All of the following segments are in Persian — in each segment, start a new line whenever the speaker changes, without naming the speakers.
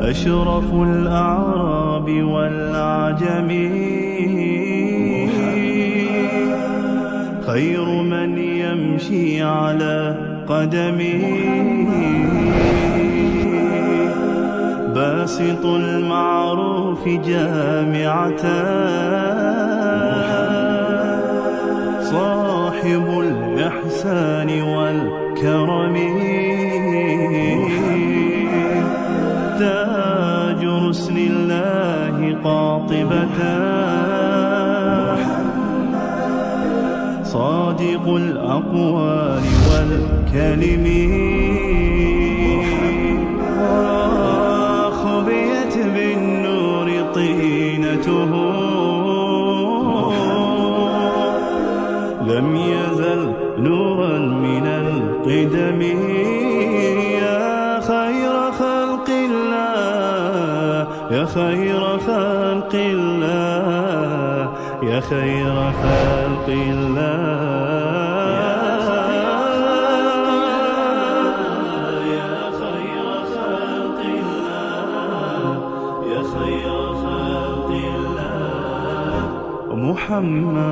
أشرف الأعراب والأعجم خير من يمشي على قدمه باسط المعروف جامعة صاحب الإحسان والكرم تاج رسل الله قاطبة صادق الأقوال والكلم خبيت بالنور طينته لم يزل نورا من القدم يا خير خلق الله يا خير خلق الله يا خير خلق الله يا خير خلق الله يا خير خلق الله محمد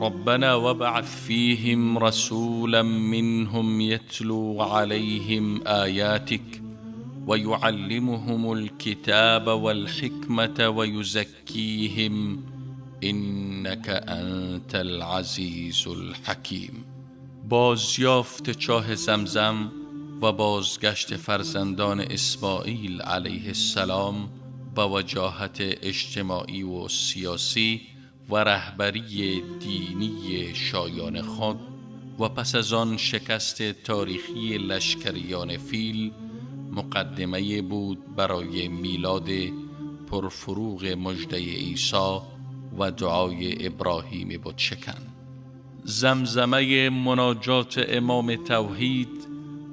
ربنا وابعث فيهم رسولا منهم يتلو عليهم آياتك ويعلمهم الكتاب والحكمة ويزكيهم إنك أنت العزيز الحكيم. بازیافت چاه زمزم و بازگشت فرزندان اسماعیل علیه السلام با وجاهت اجتماعی و سیاسی و رهبری دینی شایان خود و پس از آن شکست تاریخی لشکریان فیل مقدمه بود برای میلاد پرفروغ مژده عیسی و دعای ابراهیم بتشکن. زمزمه مناجات امام توحید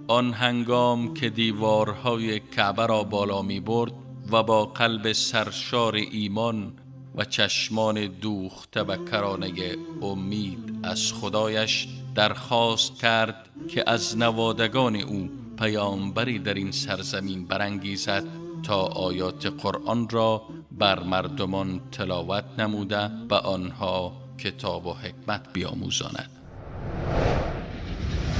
آن هنگام که دیوارهای کعبه را بالا می برد و با قلب سرشار ایمان و چشمان دوخته و کرانه امید از خدایش درخواست کرد که از نوادگان او پیامبری در این سرزمین برانگیزد تا آیات قرآن را بر مردمان تلاوت نموده و آنها کتاب و حکمت بیاموزاند.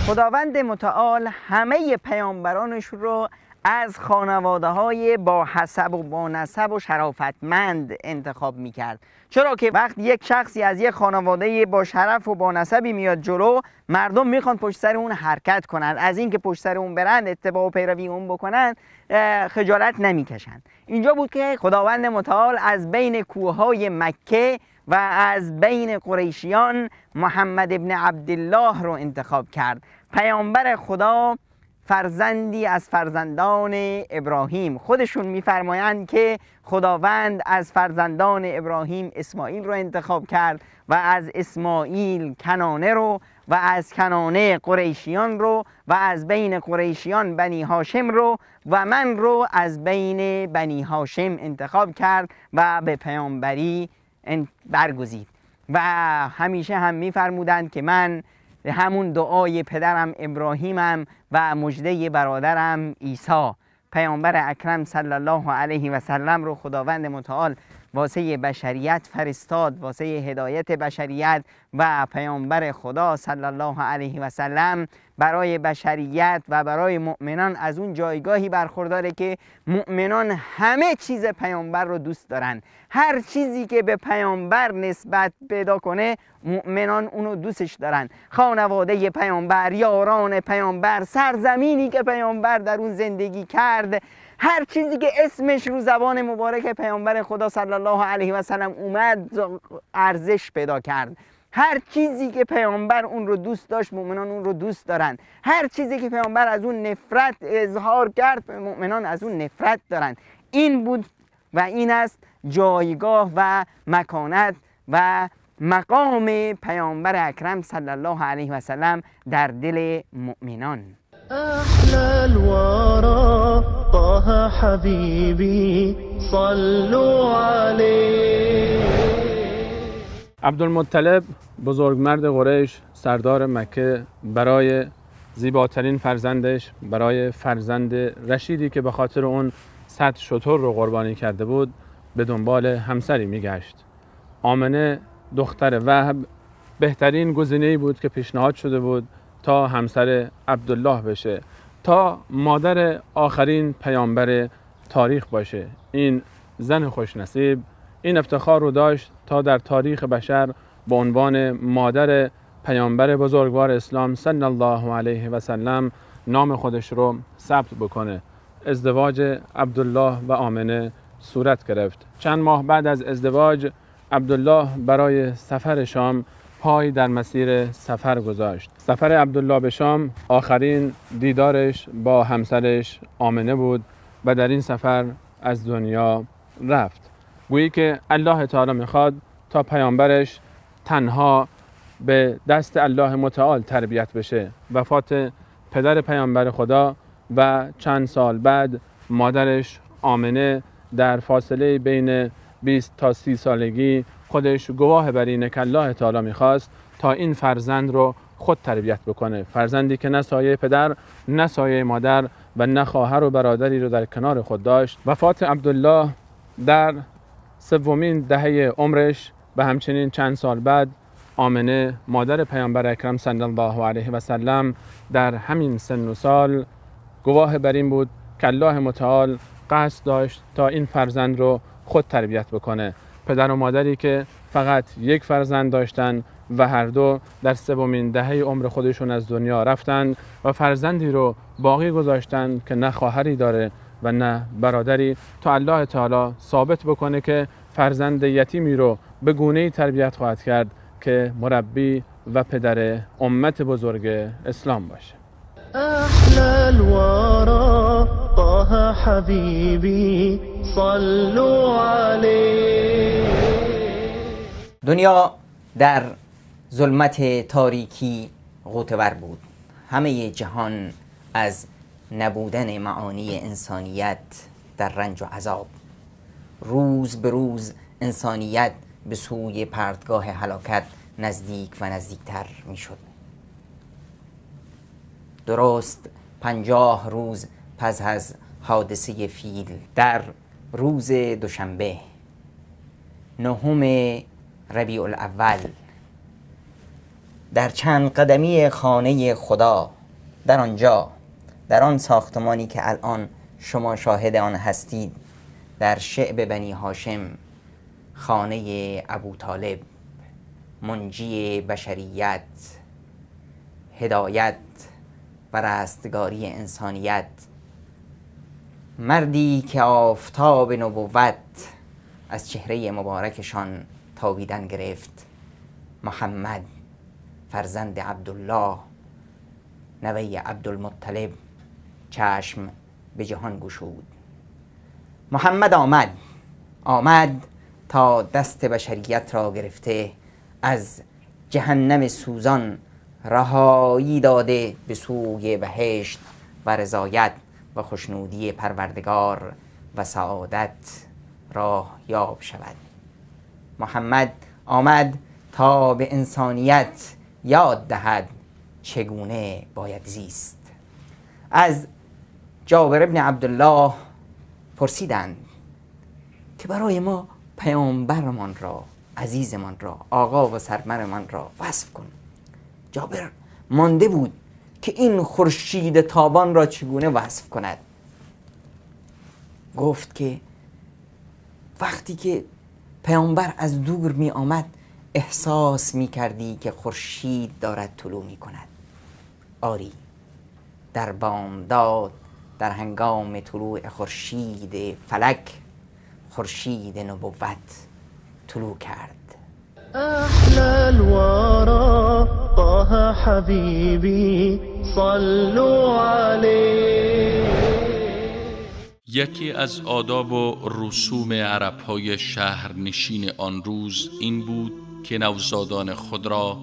خداوند متعال همه پیامبرانش رو از خانواده های با حسب و با نسب و شرافتمند انتخاب میکرد، چرا که وقتی یک شخصی از یک خانواده با شرف و با نسبی میاد جلو، مردم میخوان پشت سر اون حرکت کنند، از اینکه پشت سر اون برند اتباع و پیروی اون بکنند خجالت نمیکشند. اینجا بود که خداوند متعال از بین کوههای مکه و از بین قریشیان محمد ابن عبدالله رو انتخاب کرد، پیامبر خدا، فرزندی از فرزندان ابراهیم. خودشون میفرمایند که خداوند از فرزندان ابراهیم اسماعیل رو انتخاب کرد و از اسماعیل کنانه رو و از کنانه قریشیان رو و از بین قریشیان بنی هاشم رو و من رو از بین بنی هاشم انتخاب کرد و به پیامبری برگزید. و همیشه هم میفرمودند که من همون دعای پدرم ابراهیمم و مژده برادرم عیسی. پیامبر اکرم صلی الله علیه و سلم رو خداوند متعال واسه بشریت فرستاد، واسه هدایت بشریت، و پیامبر خدا صلی الله علیه و سلم برای بشریت و برای مؤمنان از اون جایگاهی برخورداره که مؤمنان همه چیز پیامبر رو دوست دارن. هر چیزی که به پیامبر نسبت پیدا کنه مؤمنان اونو دوستش دارن. خانواده پیامبر، یاران پیامبر، سرزمینی که پیامبر در اون زندگی کرد، هر چیزی که اسمش رو زبان مبارک پیامبر خدا صلی الله علیه و سلم اومد ارزش پیدا کرد. هر چیزی که پیامبر اون رو دوست داشت مؤمنان اون رو دوست دارن. هر چیزی که پیامبر از اون نفرت اظهار کرد مؤمنان از اون نفرت دارن. این بود و این است جایگاه و مکانت و مقام پیامبر اکرم صلی الله علیه و سلم در دل مؤمنان.
أحلى الورى طه حبيبي صلوا عليه.
عبدالمطلب بزرگمرد قریش، سردار مکه، برای زیباترین فرزندش، برای فرزند رشیدی که به خاطر اون 100 شتر رو قربانی کرده بود، به دنبال همسری میگشت. آمنه دختر وهب بهترین گزینه‌ای بود که پیشنهاد شده بود تا همسر عبدالله بشه، تا مادر آخرین پیامبر تاریخ باشه. این زن خوشنصیب این افتخار رو داشت تا در تاریخ بشر به عنوان مادر پیامبر بزرگوار اسلام صلی الله علیه و سلم نام خودش رو ثبت بکنه. ازدواج عبدالله و آمنه صورت گرفت. چند ماه بعد از ازدواج عبدالله برای سفر شام پای در مسیر سفر گذاشت. سفر عبدالله به شام آخرین دیدارش با همسرش آمنه بود و در این سفر از دنیا رفت. گویی که الله تعالی میخواد تا پیامبرش تنها به دست الله متعال تربیت بشه. وفات پدر پیامبر خدا و چند سال بعد مادرش آمنه در فاصله بین 20 تا 30 سالگی خودش گواه بر اینه که الله تعالی میخواست تا این فرزند رو خود تربیت بکنه. فرزندی که نه سایه پدر، نه سایه مادر و نه خواهر و برادری رو در کنار خود داشت. وفات عبدالله در 3مین دهه عمرش و همچنین چند سال بعد آمنه مادر پیامبر اکرم صلی الله علیه و سلم در همین سن و سال گواه بر این بود که الله متعال قصد داشت تا این فرزند رو خود تربیت بکنه. پدر و مادری که فقط یک فرزند داشتن و هر دو در 3مین دهه عمر خودشون از دنیا رفتن و فرزندی رو باقی گذاشتن که نه خواهری داره و نه برادری، تا الله تعالی ثابت بکنه که فرزند یتیمی رو به گونه‌ای تربیت خواهد کرد که مربی و پدر امت بزرگ اسلام باشه.
أحلى الورى طه حبيبي صلوا عليه.
دنیا در ظلمت تاریکی غوطه‌ور بود. همه جهان از نبودن معانی انسانیت در رنج و عذاب. روز به روز انسانیت به سوی پرتگاه هلاکت نزدیک و نزدیکتر می شد. درست 50 روز پس از حادثه فیل، در روز دوشنبه 9 ربیع الاول، در چند قدمی خانه خدا، در آنجا، در آن ساختمانی که الان شما شاهد آن هستید، در شعب بنی هاشم، خانه ابوطالب، منجی بشریت، هدایت و رستگاری انسانیت، مردی که آفتاب نبوت از چهره مبارکشان تابیدن گرفت، محمد فرزند عبدالله نوه عبدالمطلب چشم به جهان گشود. محمد آمد تا دست بشریت را گرفته از جهنم سوزان رهایی داده به سوی بهشت و رضایت و خوشنودی پروردگار و سعادت راه یاب شود. محمد آمد تا به انسانیت یاد دهد چگونه باید زیست. از جابر ابن عبدالله پرسیدند که برای ما پیامبرمان را، عزیزمان را، آقا و سرورمان را وصف کن. جابر مانده بود که این خورشید تابان را چگونه وصف کند. گفت که وقتی که پیامبر از دور می آمد احساس می کردی که خورشید دارد طلوع می کند. آری، در بامداد در هنگام طلوع خورشید فلک، خورشید نبوت طلوع کرد.
أحلى الورى طه حبيبي صلوا عليه.
یکی از آداب و رسوم عرب‌های شهرنشین آن روز این بود که نوزادان خود را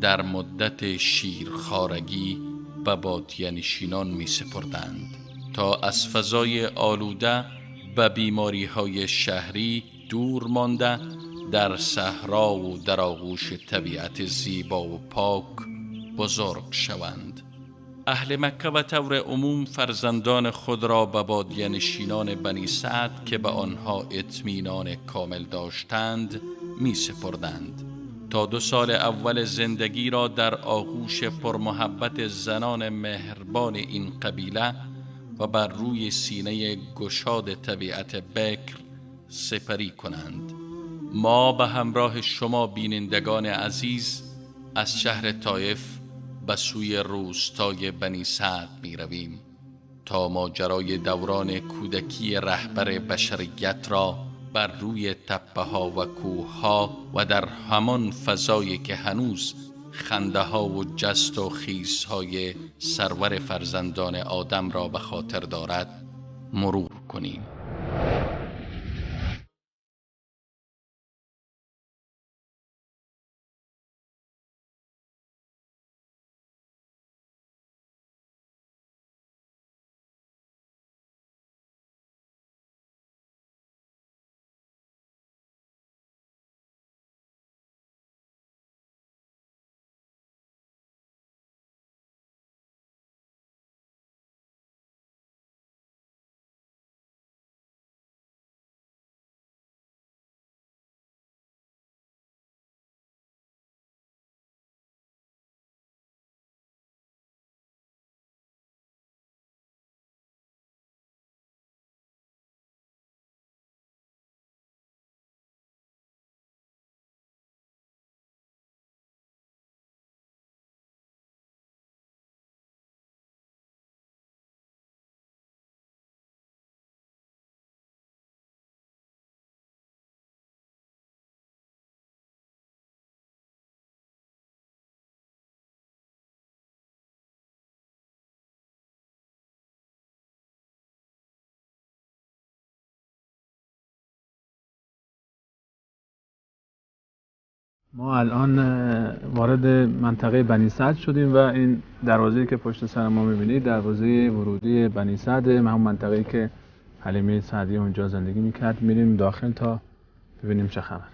در مدت شیرخوارگی و بادیه‌نشینان می سپردند تا از فضای آلوده و بیماری‌های شهری دور مانده در صحرا و در آغوش طبیعت زیبا و پاک بزرگ شوند. اهل مکه و طور عموم فرزندان خود را به بادیه‌نشینان بنی سعد که به آنها اطمینان کامل داشتند می سپردند تا 2 سال اول زندگی را در آغوش پرمحبت زنان مهربان این قبیله و بر روی سینه گشاد طبیعت بکر سپری کنند. ما به همراه شما بینندگان عزیز از شهر طایف به سوی روستای بنی سعد می رویم تا ماجرای دوران کودکی رهبر بشریت را بر روی تپه ها و کوه ها و در همان فضایی که هنوز خنده ها و جست و خیز های سرور فرزندان آدم را به خاطر دارد مرور کنیم.
ما الان وارد منطقه بنی سعد شدیم و این دروازه‌ای که پشت سر ما می‌بینید دروازه ورودی بنی سعد، همون منطقه‌ای که حلیمه سعدی اونجا زندگی می‌کرد. میریم داخل تا ببینیم چه خبر.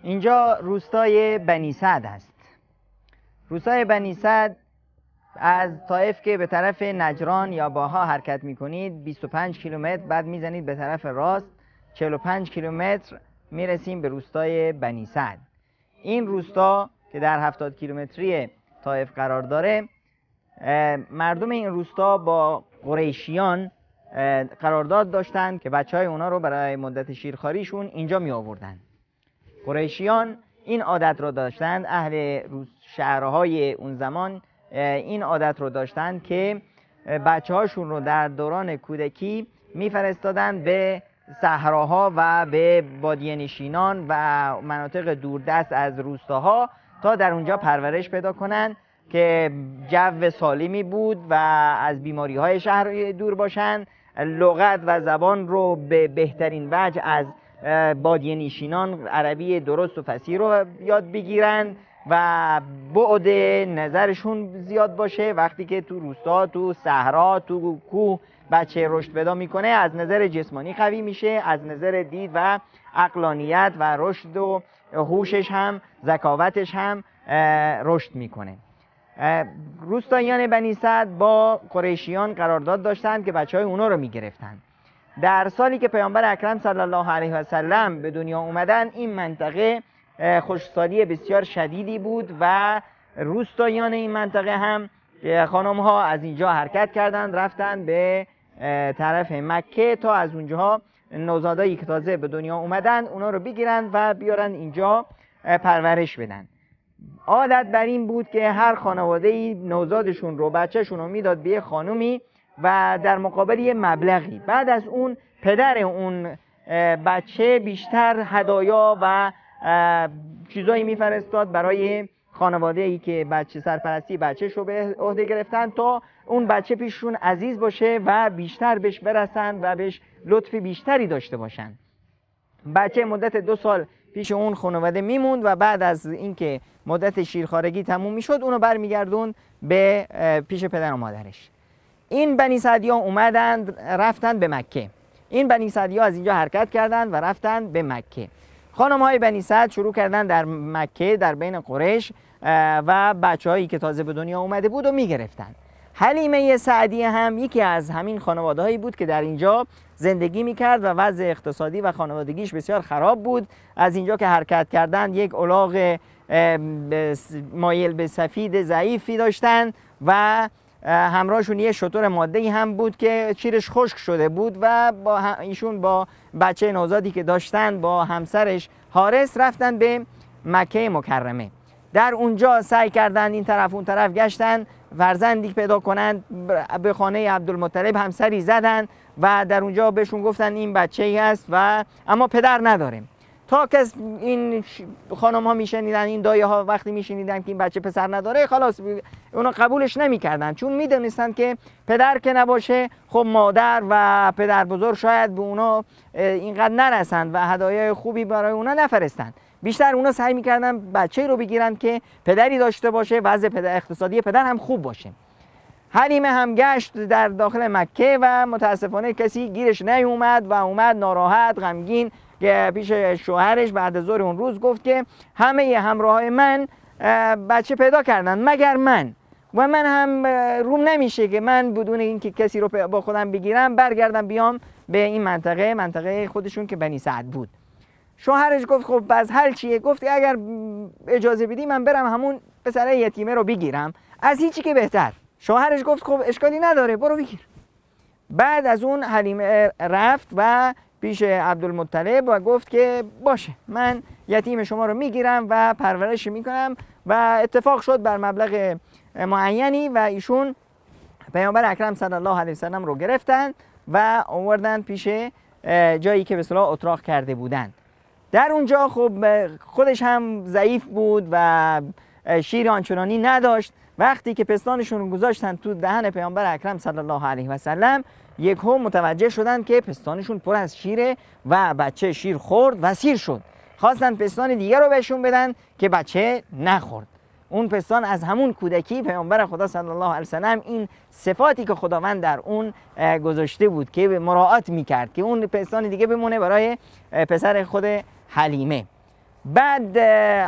اینجا روستای بنی سعد است. روستای بنی سعد از طائف که به طرف نجران یا باها حرکت میکنید 25 کیلومتر، بعد میزنید به طرف راست 45 کیلومتر میرسیم به روستای بنی سعد. این روستا که در 70 کیلومتری طائف قرار داره، مردم این روستا با قریشیان قرارداد داشتند که بچهای اونا رو برای مدت شیرخواریشون اینجا می آوردن. قریشیان این عادت رو داشتند، اهل شهرهای اون زمان این عادت رو داشتند که بچه هاشون رو در دوران کودکی میفرستادن به صحراها و به بادیه نشینان و مناطق دوردست از روستاها تا در اونجا پرورش پیدا کنن که جو سالمی بود و از بیماری های شهر دور باشن، لغت و زبان رو به بهترین وجه از بادیه نشینان عربی درست و فصیح رو یاد بگیرن و بعد نظرشون زیاد باشه. وقتی که تو روستا، تو صحرا، تو کوه بچه رشد پیدا میکنه، از نظر جسمانی قوی میشه، از نظر دید و عقلانیت و رشد و هوشش هم، ذکاوتش هم رشد میکنه. روستاییان بنی سعد با قریشیان قرارداد داشتند که بچهای اونا رو میگرفتن. در سالی که پیامبر اکرم صلی الله علیه و سلم به دنیا اومدن، این منطقه خشکسالی بسیار شدیدی بود و روستاییان این منطقه هم خانم ها از اینجا حرکت کردند، رفتن به طرف مکه تا از اونجا نوزادایی که تازه به دنیا اومدن اونا رو بگیرن و بیارن اینجا پرورش بدن. عادت بر این بود که هر خانواده‌ای نوزادشون رو، بچه‌شون رو میداد به خانومی و در مقابل یه مبلغی، بعد از اون پدر اون بچه بیشتر هدایا و چیزایی میفرستاد برای خانواده‌ای که بچه سرپرستی بچه‌ش رو به عهده گرفتن تا اون بچه پیششون عزیز باشه و بیشتر بهش برسن و بهش لطف بیشتری داشته باشن. بچه مدت 2 سال پیش اون خانواده میموند و بعد از اینکه مدت شیرخوارگی تموم میشد اونو برمیگردون به پیش پدر و مادرش. این بنی سعدی‌ها اومدند رفتن به مکه. این بنی سعدی‌ها از اینجا حرکت کردند و رفتن به مکه. خانم‌های بنی سعد شروع کردن در مکه در بین قریش و بچه‌هایی که تازه به دنیا اومده بود و میگرفتن. حلیمه سعدیه هم یکی از همین خانواده‌هایی بود که در اینجا زندگی میکرد و وضع اقتصادی و خانوادگیش بسیار خراب بود. از اینجا که حرکت کردن یک الاغ مایل به سفید ضعیفی داشتن و همراهشون یه شتر ماده‌ای هم بود که شیرش خشک شده بود و ایشون با بچه نوزادی که داشتن با همسرش حارس رفتن به مکه مکرمه. در اونجا سعی کردن این طرف اون طرف گشتن فرزندی پیدا کنند. به خانه عبدالمطلب همسری زدن و در اونجا بهشون گفتن این بچه‌ای هست و اما پدر نداره. تا که این خانم ها میشنیدن، این دایه ها وقتی میشنیدن که این بچه پسر نداره، خلاص اونا قبولش نمیکردن، چون میدونستن که پدر که نباشه خب مادر و پدر بزرگ شاید به اونا اینقدر نرسند و هدایای خوبی برای اونا نفرستن. بیشتر اونا سعی میکردن بچه‌ای رو بگیرن که پدری داشته باشه، وضع اقتصادی پدر هم خوب باشه. حلیمه هم گشت در داخل مکه و متاسفانه کسی گیرش نیومد و اومد ناراحت غمگین که پیش شوهرش بعد از ظهر اون روز گفت که همه همراهای من بچه پیدا کردن مگر من، و من هم روم نمیشه که من بدون اینکه کسی رو با خودم بگیرم برگردم بیام به این منطقه خودشون که بنی سعد بود. شوهرش گفت خب باز حل چیه؟ گفت اگر اجازه بدی من برم همون پسر یتیمه رو بگیرم، از هیچی که بهتر. شوهرش گفت خب اشکالی نداره برو بگیر. بعد از اون حلیمه رفت و پیش عبدالمطلب و گفت که باشه من یتیم شما رو میگیرم و پرورش میکنم و اتفاق شد بر مبلغ معینی و ایشون پیامبر اکرم صلی الله علیه وسلم رو گرفتن و آوردن پیش جایی که به اصطلاح اتراق کرده بودن. در اونجا خب خودش هم ضعیف بود و شیر آنچنانی نداشت. وقتی که پستانشون رو گذاشتن تو دهن پیامبر اکرم صلی الله علیه و سلم، یکو متوجه شدن که پستانشون پر از شیره و بچه شیر خورد و سیر شد. خواستن پستان دیگر رو بهشون بدن که بچه نخورد. اون پستان از همون کودکی پیامبر خدا صلی الله علیه و سلم این صفاتی که خداوند در اون گذاشته بود که مراعات میکرد که اون پستان دیگه بمونه برای پسر خود حلیمه. بعد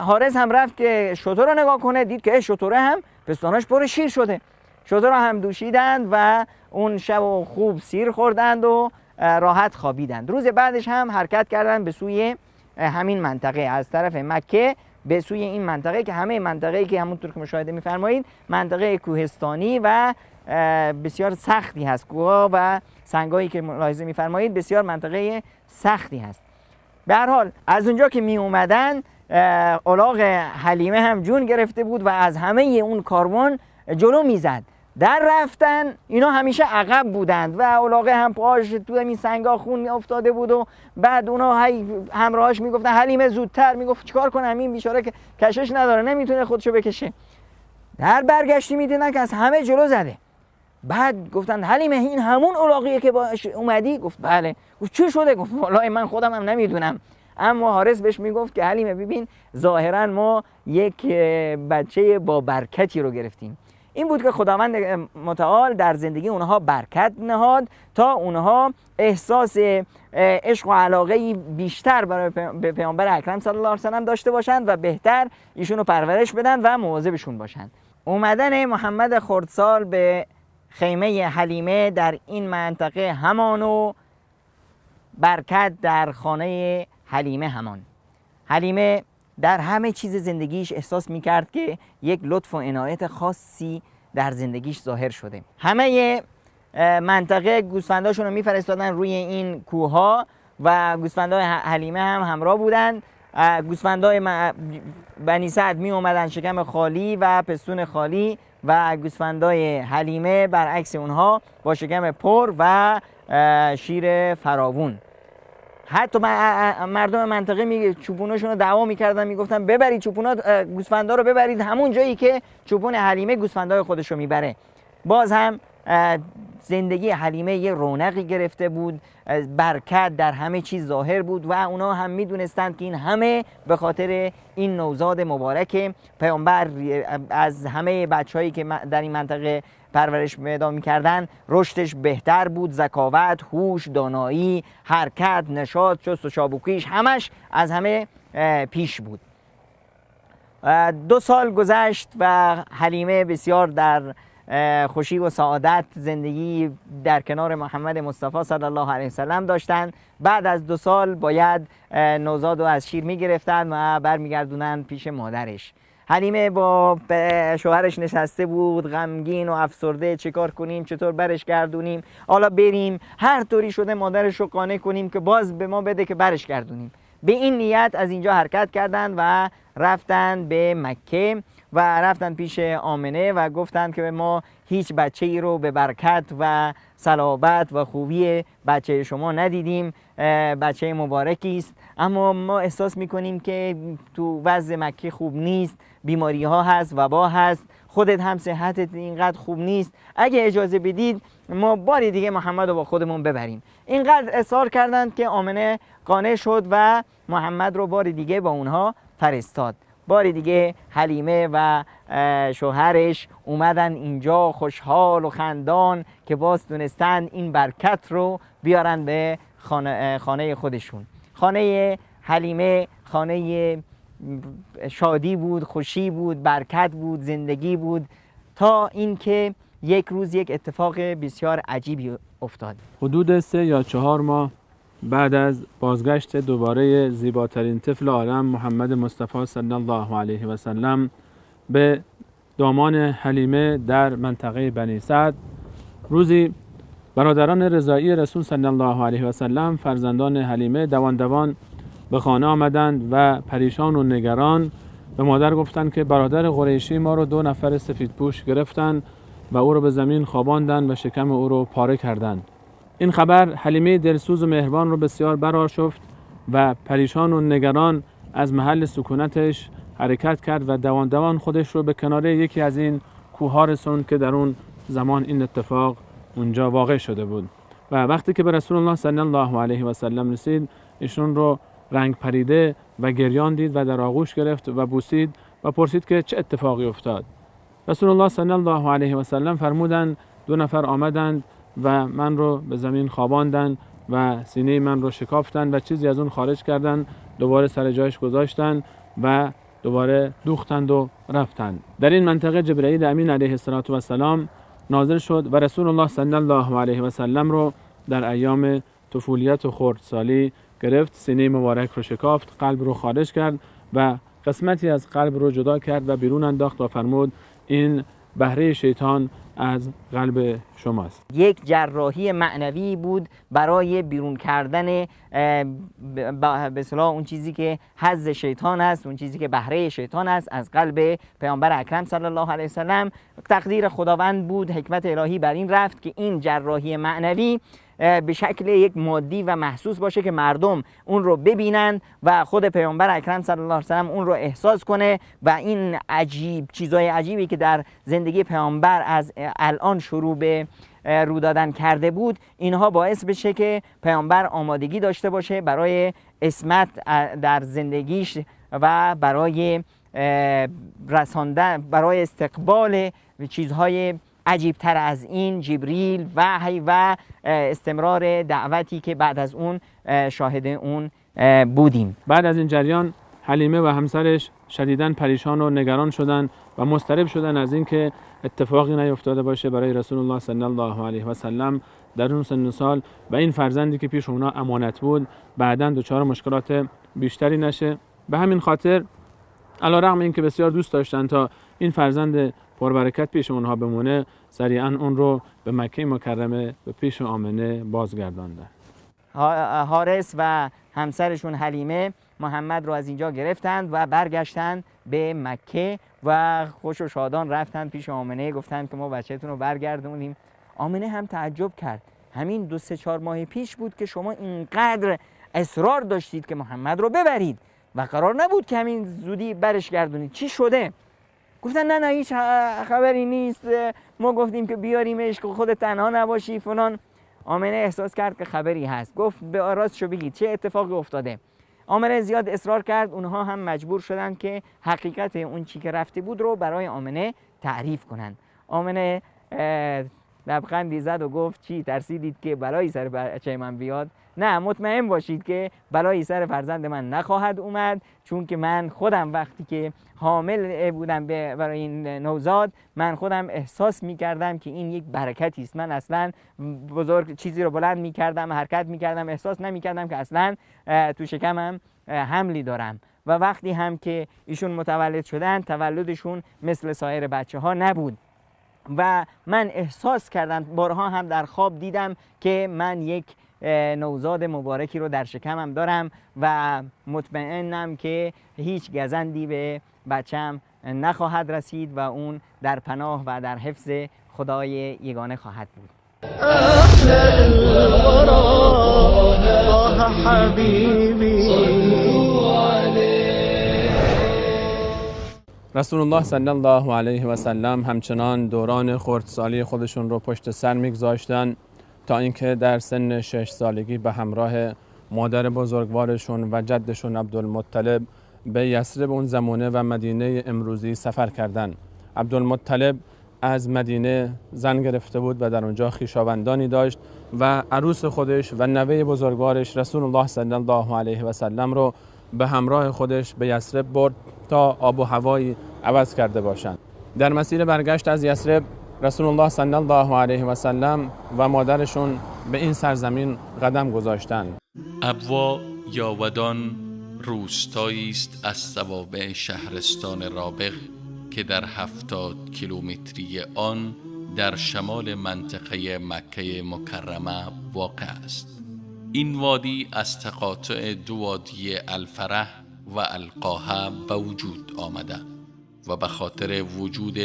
حارس هم رفت که شتر رو نگاه کنه، دید که شتره هم پستاناش پر شیر شده. شتر رو هم دوشیدند و اون شب خوب سیر خوردند و راحت خوابیدند. روز بعدش هم حرکت کردند به سوی همین منطقه، از طرف مکه به سوی این منطقه که همه منطقه‌ای که همونطور که مشاهده می‌فرمایید منطقه کوهستانی و بسیار سختی هست. کوها و سنگایی که ملاحظه می‌فرمایید بسیار منطقه سختی هست. به هر حال از اونجا که می اومدن الاغ حلیمه هم جون گرفته بود و از همه اون کاروان جلو میزد. در رفتن اینا همیشه عقب بودند و الاغ هم پاش تو همین سنگا خون افتاده بود و بعد اونا همراهاش میگفتن حلیمه زودتر، میگفت چیکار کنم این بیچاره که کشش نداره نمیتونه خودشو بکشه. در برگشتی میدیدن که از همه جلو زده بعد گفتن حلیمه این همون الاغیه که باش اومدی؟ گفت بله. گفت چی شده؟ گفت والله من خودم هم نمیدونم. اما حارس بهش میگفت که حلیمه ببین ظاهرا ما یک بچه با برکتی رو گرفتیم. این بود که خداوند متعال در زندگی اونها برکت نهاد تا اونها احساس عشق و علاقه بیشتر برای به پیامبر اکرم صلی الله علیه و سلم داشته باشند و بهتر ایشونو پرورش بدن و مواظبشون باشند. اومدن محمد خردسال به خیمه حلیمه در این منطقه همانو برکت در خانه حلیمه همان. حلیمه در همه چیز زندگیش احساس میکرد که یک لطف و عنایت خاصی در زندگیش ظاهر شده. همه منطقه گوسفنداشون رو میفرستادن روی این کوهها و گوسفندای حلیمه هم همراه بودند. گوسفندای بنی سعد می اومدن شکم خالی و پستون خالی و گوسفندای حلیمه برعکس اونها با شکم پر و شیر فراوون. حتی مردم منطقه چوپوناشون رو دعوا میکردن، میگفتن ببرید چوپونا گوسفندا رو ببرید همون جایی که چوپون حلیمه گوسفندای خودش رو میبره. باز هم زندگی حلیمه یه رونقی گرفته بود، برکت در همه چیز ظاهر بود و اونا هم میدونستند که این همه به خاطر این نوزاد مبارک پیامبر از همه بچه‌هایی که در این منطقه پرورش پیدا می‌کردن رشدش بهتر بود، ذکاوت، هوش، دانایی، حرکت، نشاط، چست و چابوکیش همش از همه پیش بود. 2 سال گذشت و حلیمه بسیار در خوشی و سعادت زندگی در کنار محمد مصطفی صلی الله علیه وسلم داشتند. بعد از 2 سال باید نوزاد رو از شیر می‌گرفتند و برمیگردونند پیش مادرش. حلیمه با شوهرش نشسته بود غمگین و افسرده، چیکار کنیم، چطور برش گردونیم، حالا بریم هر طوری شده مادرش رو قانع کنیم که باز به ما بده که برش گردونیم. به این نیت از اینجا حرکت کردند و رفتند به مکه و رفتند پیش آمنه و گفتند که ما هیچ بچه ای رو به برکت و صلابت و خوبی بچه شما ندیدیم، بچه مبارکی است، اما ما احساس میکنیم که تو وضع مکه خوب نیست، بیماری ها هست، وبا هست، خودت هم صحتت اینقدر خوب نیست، اگه اجازه بدید ما باری دیگه محمد رو با خودمون ببریم. اینقدر اصرار کردند که آمنه قانع شد و محمد رو باری دیگه با اونها فرستاد. باری دیگه حلیمه و شوهرش اومدن اینجا خوشحال و خندان که باز دونستن این برکت رو بیارن به خانه خودشون. خانه حلیمه خانه شادی بود، خوشی بود، برکت بود، زندگی بود، تا اینکه یک روز یک اتفاق بسیار عجیبی افتاد.
حدود 3 یا 4 ماه بعد از بازگشت دوباره زیباترین طفل عالم محمد مصطفی صلی الله علیه و سلم به دامان حلیمه در منطقه بنی سعد، روزی برادران رضایی رسول صلی الله علیه و سلم فرزندان حلیمه دوان دوان به خانه آمدند و پریشان و نگران به مادر گفتند که برادر قریشی ما رو 2 نفر سفیدپوش گرفتند و او رو به زمین خواباندند و شکم او رو پاره کردند. این خبر حلیمه دلسوز و مهربان رو بسیار برآشفت و پریشان و نگران از محل سکونتش حرکت کرد و دوان دوان خودش رو به کنار یکی از این کوه‌ها رسوند که در اون زمان این اتفاق اونجا واقع شده بود. و وقتی که به رسول الله صلی الله علیه و سلم رسید، ایشون رو رنگ پریده و گریان دید و در آغوش گرفت و بوسید و پرسید که چه اتفاقی افتاد. رسول الله صلی الله علیه و سلم فرمودند 2 نفر آمدند و من رو به زمین خواباندند و سینه من رو شکافتند و چیزی از اون خارج کردند، دوباره سر جایش گذاشتند و دوباره دوختند و رفتند. در این منطقه جبرئیل امین علیه السلام نازل شد و رسول الله صلی الله علیه و سلم رو در ایام طفولیت و خردسالی گرفت، سینه مبارک رو شکافت، قلب رو خارج کرد و قسمتی از قلب رو جدا کرد و بیرون انداخت و فرمود این بهره شیطان از قلب شماست.
یک جراحی معنوی بود برای بیرون کردن به اصطلاح اون چیزی که حظ شیطان است، اون چیزی که بهره شیطان است از قلب پیامبر اکرم صلی الله علیه وسلم. تقدیر خداوند بود، حکمت الهی بر این رفت که این جراحی معنوی به شکل یک مادی و محسوس باشه که مردم اون رو ببینند و خود پیامبر اکرم صلی الله علیه و سلم اون رو احساس کنه و این چیزای عجیبی که در زندگی پیامبر از الان شروع به رو دادن کرده بود، اینها باعث بشه که پیامبر آمادگی داشته باشه برای عصمت در زندگیش و برای رساندن، برای استقبال چیزهای عجیبتر از این، جبریل، وحی و استمرار دعوتی که بعد از اون شاهد اون بودیم.
بعد از این جریان حلیمه و همسرش شدیداً پریشان و نگران شدن و مضطرب شدن از اینکه اتفاقی نیفتاده باشه برای رسول الله صلی الله علیه و سلم در اون سن سال و این فرزندی که پیش اونا امانت بود بعداً دچار مشکلات بیشتری نشه. به همین خاطر علیرغم اینکه بسیار دوست داشتن تا این فرزند پربرکت پیش اونها بمونه، سریعاً اون رو به مکه مکرمه به پیش آمنه بازگرداندن.
حارس و همسرشون حلیمه محمد رو از اینجا گرفتند و برگشتند به مکه و خوش و شادان رفتند پیش آمنه، گفتند که ما بچه‌تون رو برگردونیم. آمنه هم تعجب کرد، همین 2-3-4 ماه پیش بود که شما اینقدر اصرار داشتید که محمد رو ببرید و قرار نبود که همین زودی برش گردونید، چی شده؟ گفتن نه هیچ خبری نیست، ما گفتیم که بیاریمش که خودت تنها نباشی فلان. آمنه احساس کرد که خبری هست، گفت به راستشو بگید چه اتفاقی افتاده. آمنه زیاد اصرار کرد، اونها هم مجبور شدن که حقیقت اون چی که رفته بود رو برای آمنه تعریف کنن. آمنه لبخندی زد و گفت چی ترسیدید که بلایی سر بچه من بیاد؟ نه، مطمئن باشید که بلایی سر فرزند من نخواهد اومد، چون که من خودم وقتی که حامل بودم برای این نوزاد، من خودم احساس می‌کردم که این یک برکتی است. من اصلا بزرگ چیزی رو بلند می‌کردم، حرکت می‌کردم، احساس نمی‌کردم که اصلا تو شکمم حملی دارم. و وقتی هم که ایشون متولد شدن، تولدشون مثل سایر بچه‌ها نبود و من احساس کردم، بارها هم در خواب دیدم که من یک نوزاد مبارکی رو در شکمم دارم و مطمئنم که هیچ گزندی به بچم نخواهد رسید و اون در پناه و در حفظ خدای یگانه خواهد بود.
أحلى الورى طه حبيبي.
رسول الله صلی الله علیه و سلم همچنان دوران خردسالی خودشون رو پشت سر میگذاشتن تا اینکه در سن 6 سالگی به همراه مادر بزرگوارشون و جدشون عبدالمطلب به یثرب اون زمانه و مدینه امروزی سفر کردند. عبدالمطلب از مدینه زن گرفته بود و در اونجا خویشاوندانی داشت و عروس خودش و نوه بزرگوارش رسول الله صلی الله علیه و سلم رو به همراه خودش به یثرب برد تا آب و هوایی عوض کرده باشند. در مسیر برگشت از یثرب رسول الله صلی الله علیه و سلم و مادرشون به این سرزمین قدم گذاشتند.
ابوا یا ودان روستایی است از صوابع شهرستان رابغ که در 70 کیلومتری آن در شمال منطقه مکه مکرمه واقع است. این وادی از تقاطع دو وادی الفرح و القاحه به وجود آمده و به خاطر وجود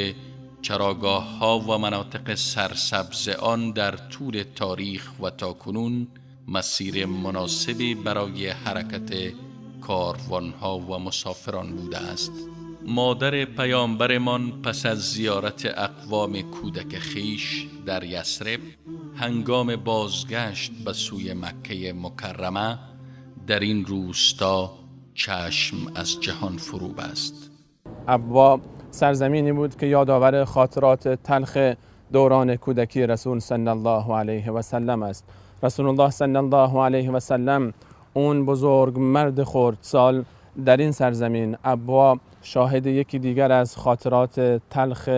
چراگاه ها و مناطق سرسبز آن در طول تاریخ و تاکنون مسیر مناسبی برای حرکت کاروان ها و مسافران بوده است. مادر پیامبرمان پس از زیارت اقوام کودک خیش در یثرب هنگام بازگشت به سوی مکه مکرمه در این روستا چشم از جهان فرو بست.
ابوا سرزمینی بود که یادآور خاطرات تلخ دوران کودکی رسول صلی الله علیه و سلم است. رسول الله صلی الله علیه و سلم اون بزرگ مرد خردسال در این سرزمین ابوا شاهد یکی دیگر از خاطرات تلخ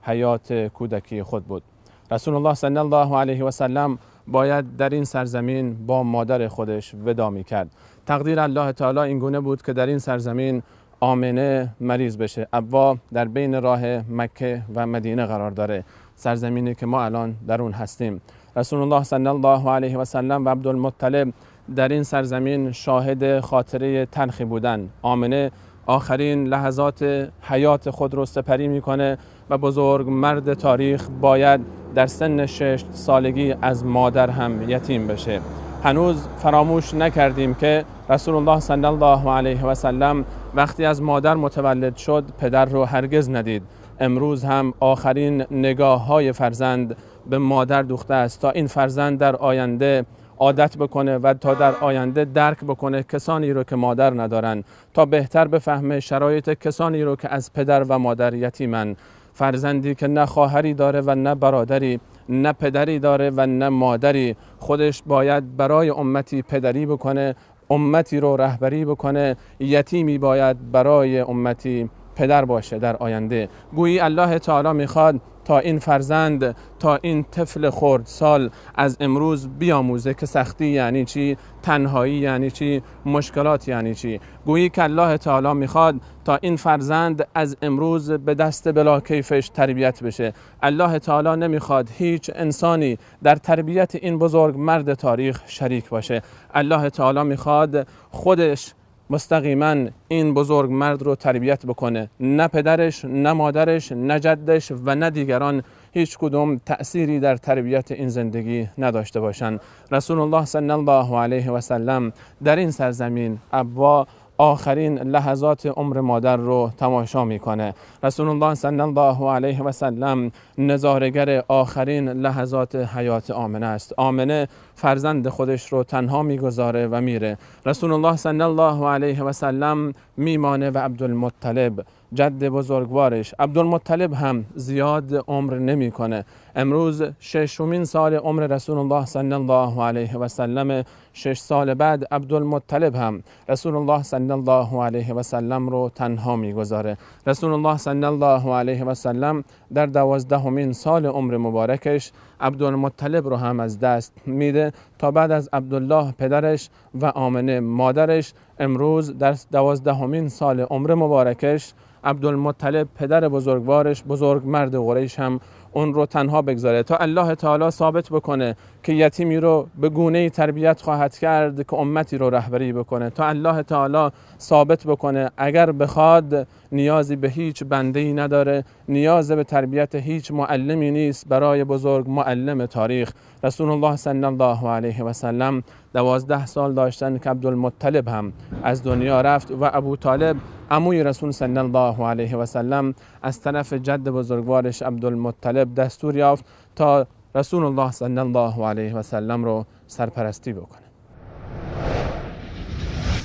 حیات کودکی خود بود. رسول الله صلی الله علیه و سلم باید در این سرزمین با مادر خودش وداع می‌کرد. تقدیر الله تعالی این گونه بود که در این سرزمین آمنه مریض بشه. ابوا در بین راه مکه و مدینه قرار داره، سرزمینی که ما الان در اون هستیم. رسول الله صلی الله علیه و سلم و عبدالمطلب در این سرزمین شاهد خاطره تلخی بودن. آمنه آخرین لحظات حیات خود رو سپری میکنه و بزرگ مرد تاریخ باید در سن 6 سالگی از مادر هم یتیم بشه. هنوز فراموش نکردیم که رسول الله صلی الله علیه و سلم وقتی از مادر متولد شد پدر رو هرگز ندید. امروز هم آخرین نگاه های فرزند به مادر دوخته است تا این فرزند در آینده عادت بکنه و تا در آینده درک بکنه کسانی رو که مادر ندارن، تا بهتر بفهمه شرایط کسانی رو که از پدر و مادر یتیمن. فرزندی که نه خواهری داره و نه برادری، نه پدری داره و نه مادری، خودش باید برای امتی پدری بکنه، امتی رو رهبری بکنه. یتیمی باید برای امتی پدر باشه در آینده. گویی الله تعالی میخواد تا این فرزند، تا این طفل خردسال از امروز بیاموزه که سختی یعنی چی، تنهایی یعنی چی، مشکلات یعنی چی. گویی که الله تعالی میخواد تا این فرزند از امروز به دست بلا کیفش تربیت بشه. الله تعالی نمیخواد هیچ انسانی در تربیت این بزرگ مرد تاریخ شریک باشه. الله تعالی میخواد خودش مستقیما این بزرگ مرد رو تربیت بکنه، نه پدرش، نه مادرش، نه جدش و نه دیگران هیچ کدوم تأثیری در تربیت این زندگی نداشته باشند. رسول الله صلی الله علیه و سلم در این سرزمین ابا آخرین لحظات عمر مادر رو تماشا میکنه. رسول الله صلی الله علیه و سلم نظاره‌گر آخرین لحظات حیات آمنه است. آمنه فرزند خودش رو تنها میگذاره و میره. رسول الله صلی الله علیه و سلم میمانه و عبدالمطلب جد بزرگوارش، عبدالمطلب هم زیاد عمر نمیکنه. امروز 6مین سال عمر رسول الله صلی الله علیه و سلم. 6 سال بعد عبدالمطلب هم رسول الله صلی الله علیه و سلم رو تنها میگذاره. رسول الله صلی الله علیه و سلم در 12مین سال عمر مبارکش عبدالمطلب رو هم از دست میده تا بعد از عبدالله پدرش و آمنه مادرش امروز در 12مین سال عمر مبارکش عبدالمطلب پدر بزرگوارش بزرگ مرد قریش هم اون رو تنها بگذاره تا الله تعالی ثابت بکنه که یتیمی رو به گونه‌ای تربیت خواهد کرد که امتی رو رهبری بکنه، تا الله تعالی ثابت بکنه اگر بخواد نیازی به هیچ بنده‌ای نداره، نیاز به تربیت هیچ معلمی نیست برای بزرگ معلم تاریخ. رسول الله صلی الله علیه و سلم 12 سال داشتن که عبدالمطلب هم از دنیا رفت و ابو طالب عموی رسول صلی الله علیه و سلم از طرف جد بزرگوارش عبدالمطلب دستور یافت تا رسول الله صلی الله علیه و سلم رو سرپرستی بکنه.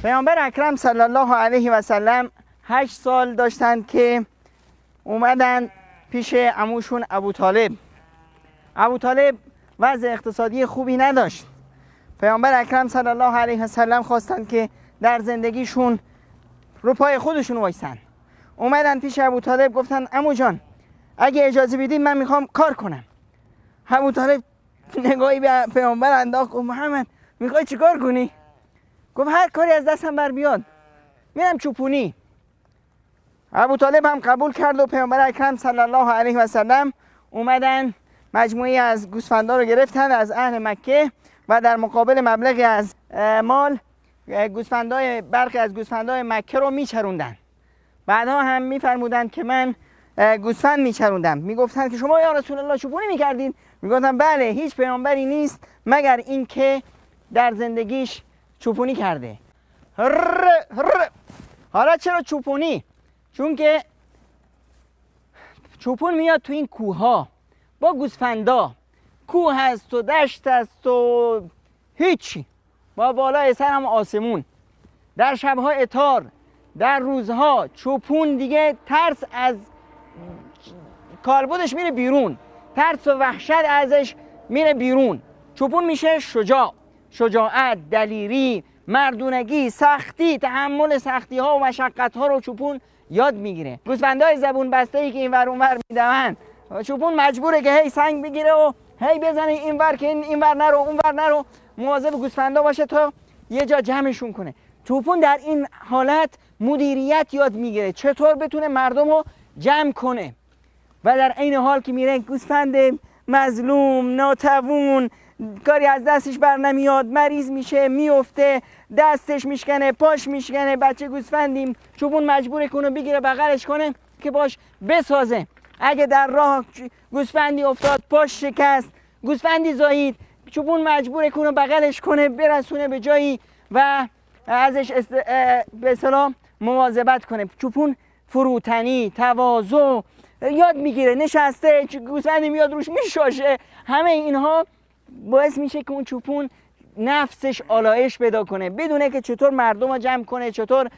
پیامبر اکرم صلی الله علیه و سلم 8 سال داشتند که اومدن پیش عموشون ابو طالب. ابو طالب وضع اقتصادی خوبی نداشت. پیامبر اکرم صلی الله علیه و سلم خواستند که در زندگیشون رو پای خودشون وایسن. اومدن پیش ابو طالب گفتن عمو جان اگه اجازه بدید من میخوام کار کنم. ابو طالب نگاهی به پیامبر انداخت و محمد میخوای چی کار کنی؟ گفت هر کاری از دستم بر بیاد، میرم چوپونی. ابو طالب هم قبول کرد و پیامبر اکرم صلی الله علیه و سلم اومدن مجموعی از گوسفندا رو گرفتن از اهل مکه و در مقابل مبلغی از مال برخی از گوسفندای مکه رو میچروندن. بعدها هم میفرمودن که من گوسفند میچروندم. میگفتن که شما یا رسول الله چوپونی میکردین؟ میگفتن بله، هیچ پیامبری نیست مگر این که در زندگیش چوپونی کرده. حالا چرا چوپونی؟ چون که چوپون میاد تو این کوه ها با گوسفندا، کوه هست و دشت هست و هیچی، با بالای سر هم آسمون، در شبها اتار، در روزها چوپون دیگه ترس از کالبدش میره بیرون، ترس و وحشت ازش میره بیرون. چوپون میشه شجاع، شجاعت، دلیری، مردونگی، سختی، تحمل سختی ها و مشقت ها رو چوپون یاد میگیره. گوسفندای زبون بسته ای که اینور اونور میدوند، چوپون مجبوره که هی سنگ بگیره و هی بزنه اینور که اینور نرو اونور نرو، مواظب گوسفندا باشه تا یه جا جمعشون کنه. چوپون در این حالت مدیریت یاد میگیره، چطور بتونه مردم رو جمع کنه و در عین حال که میره گوسفند مظلوم، ناتوون، کاری از دستش بر نمیاد، مریض میشه، میفته، دستش میشکنه، پاش میشکنه، بچه گوسفندیم، چوپون مجبوره کنه بگیره بغلش کنه که باش بسازه اگه در راه گوسفندی افتاد پاش شکست، گوسفندی زایید، چوپون مجبوره که اونو بغلش کنه برسونه به جایی و ازش به اصطلاح مواظبت کنه. چوپون فروتنی، تواضع یاد میگیره. نشسته گوسفندی میاد روش میشاشه، همه اینها باعث میشه که اون چوپون نفسش آلایش پیدا کنه، بدونه که چطور مردم رو جمع کنه، چطور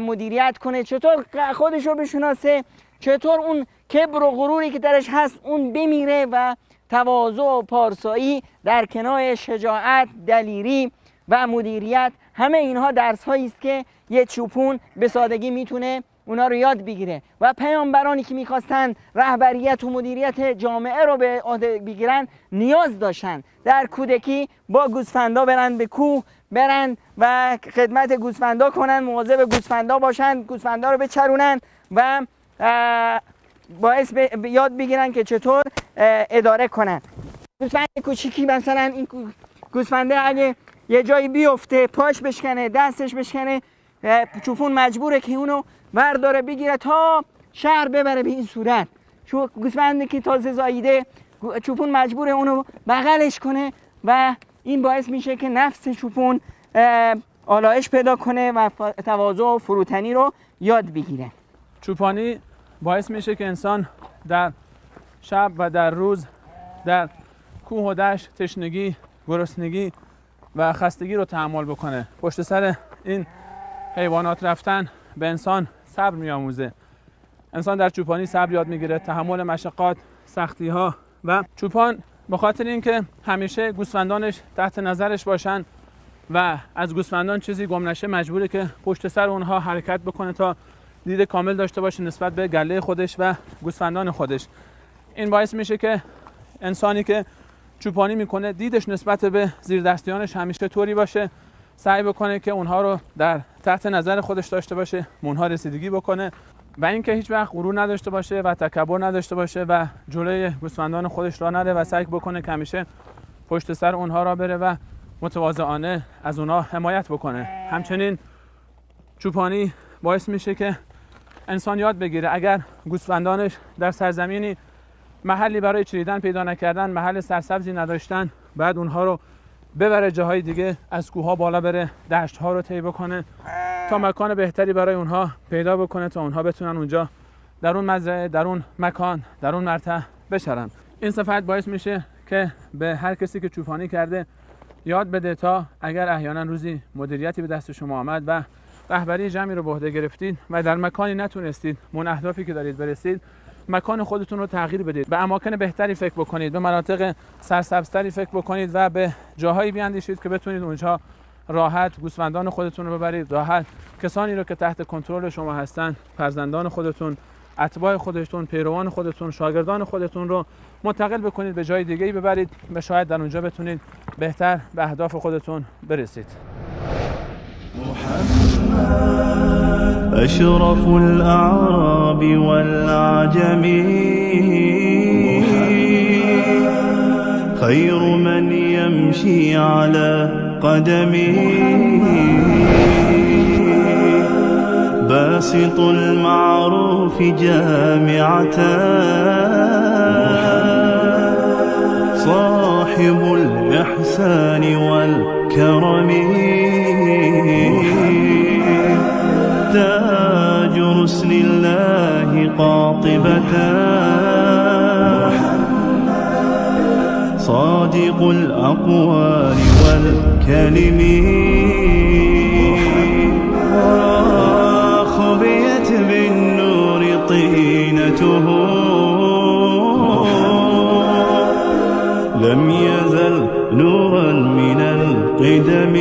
مدیریت کنه، چطور خودش رو بشناسه، چطور اون کبر و غروری که درش هست اون بمیره و تواضع و پارسایی در کنار شجاعت، دلیری و مدیریت، همه اینها درس هایی است که یه چوپون به سادگی میتونه اونا رو یاد بگیره. و پیامبرانی که میخواستن رهبریت و مدیریت جامعه رو به عهده بگیرن نیاز داشتن در کودکی با گوسفندا برن به کوه، برن و خدمت گوسفندا کنن، مواظب گوسفندا باشن، گوسفندا رو بچرونن و باعث یاد بگیرن که چطور اداره کنن. گوسفند کوچیکی مثلا این گوسفنده اگه یه جایی بیفته، پاش بشکنه، دستش بشکنه، چوپون مجبوره که اونو برداره بگیره تا شهر ببره. به این صورت گوسفندی که تازه زاییده، چوپون مجبوره اونو بغلش کنه و این باعث میشه که نفس چوپون آلایش پیدا کنه و تواضع و فروتنی رو یاد بگیره.
چوپانی باعث میشه که انسان در شب و در روز در کوه و دشت تشنگی، گرسنگی و خستگی رو تحمل بکنه. پشت سر این حیوانات رفتن به انسان صبر میآموزه. انسان در چوپانی صبر یاد میگیره، تحمل مشقات، سختی ها. و چوپان به خاطر اینکه همیشه گوسفندانش تحت نظرش باشن و از گوسفندان چیزی گم نشه، مجبوره که پشت سر اونها حرکت بکنه تا دید کامل داشته باشه نسبت به گله خودش و گوسفندان خودش. این باعث میشه که انسانی که چوپانی میکنه دیدش نسبت به زیردستیانش همیشه طوری باشه، سعی بکنه که اونها رو در تحت نظر خودش داشته باشه، به اونها رسیدگی بکنه و اینکه هیچ وقت غرور نداشته باشه و تکبر نداشته باشه و جلوی گوسفندان خودش را نره و سعی بکنه که همیشه پشت سر اونها را بره و متواضعانه از اونها حمایت بکنه. همچنین چوپانی باعث میشه که انسان یاد بگیره اگر گوسفندانش در سرزمینی محلی برای چریدن پیدا نکردن، محل سرسبزی نداشتن، بعد اونها رو ببره جاهای دیگه، از کوه‌ها بالا بره، دشت‌ها رو طی بکنه تا مکان بهتری برای اونها پیدا بکنه تا اونها بتونن اونجا در اون مزرعه، در اون مکان، در اون مرتع بشرن. این صفت باعث میشه که به هر کسی که چوپانی کرده یاد بده تا اگر احیانا روزی مدیریتی به دست شما آمد و رهبری جمعی رو به عهده گرفتید و در مکانی نتونستید اون اهدافی که دارید برسید، مکان خودتون رو تغییر بدید، به اماکن بهتری فکر بکنید، به مناطق سرسبزتری فکر بکنید و به جاهایی بیاندیشید که بتونید اونجا راحت گوسفندان خودتون رو ببرید، راحت کسانی رو که تحت کنترل شما هستن، فرزندان خودتون، اتباع خودتون، پیروان خودتون، شاگردان خودتون رو منتقل بکنید به جای دیگه‌ای ببرید و شاید در اونجا بتونید بهتر به اهداف خودتون برسید.
أشرف الأعراب والأعجم خير من يمشي على قدمه باسط المعروف جامعة صاحب الإحسان والكرم تاج رسل الله قاطبة صادق الأقوال والكلم خبيت بالنور طينته لم يزل نورا من القدم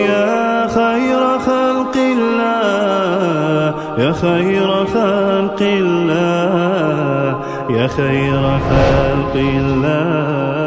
يا خير خلق الله يا خير خلق الله يا خير خلق الله